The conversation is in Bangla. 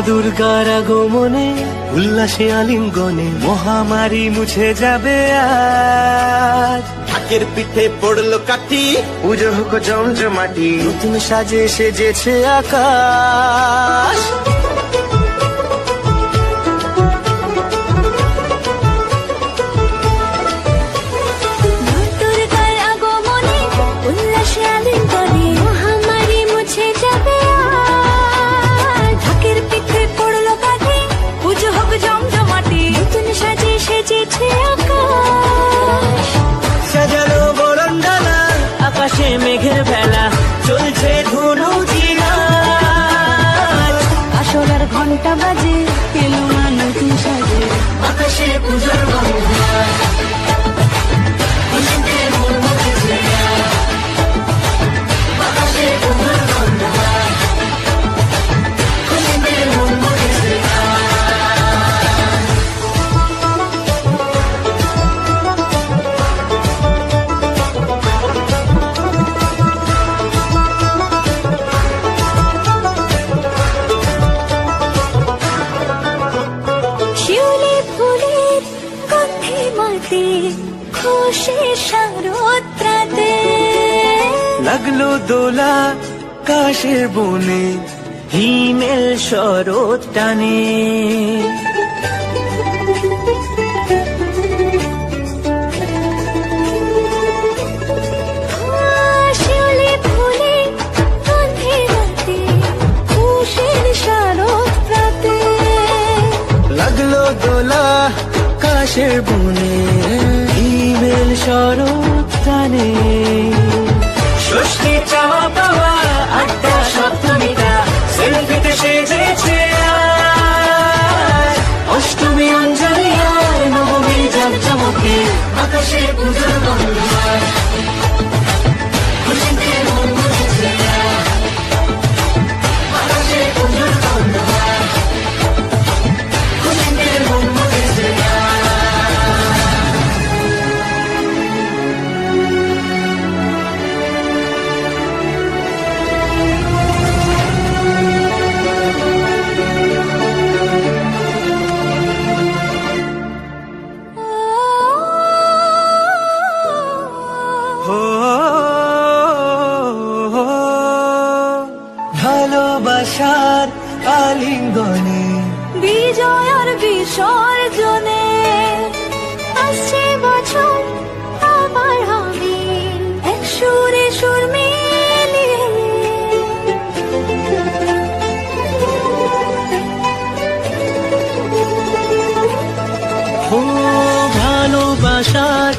দুর্গার আগমনে উল্লাসে আলিঙ্গনে মহামারী মুছে যাবে আজ। ঢাকের পিঠে পড়লো কাঠি, পুজো হোক জমজমাটি, নতুন সাজে সেজেছে আকাশ। দুর্গার আগমনে উল্লাসে আলিঙ্গনে মহামারী মুছে যাবে আজ। ঢাকের পিঠে পড়লো কাঠি, পুজো হোক জমজমাটি, নতুন সাজে সেজেছে আকাশ। সাজানো বরণডালা, আকাশে মেঘের ভেলা, চলছে ধুনু জিনাজ। আসরার ঘন্টা বাজে, এলো না নতুন সাজে, আকাশে পুজোর গন্ধ। শিউলি ফুলের গন্ধে মাতে, খুশি শারদরাতে। লাগলো দোলা কাশের বনে, হিমেল শরৎ টানে। শিউলি ফুলের গন্ধে মাতে, খুশির শারদরাতে। লাগলো দোলা কাশের বনে, হিমেল শরৎ টানে। ষষ্ঠী চাওয়া পাওয়া আড্ডা সপ্তমীটা সেলফিতে সেজেছে আজ। অষ্টমী অঞ্জলি আর নবমী জমজমকে, আকাশে পুজোর গন্ধ। খুশিতে মন মুছেছে আজ। আকাশে পুজোর গন্ধ। খুশিতে মন মুছেছে আজ। ও ভালোবাসার আলিঙ্গনে, বিজয় আর বিসর্জনে আসছে বছর আবার হবে এক সুরে সুর মিলিয়ে। ও ভালোবাসার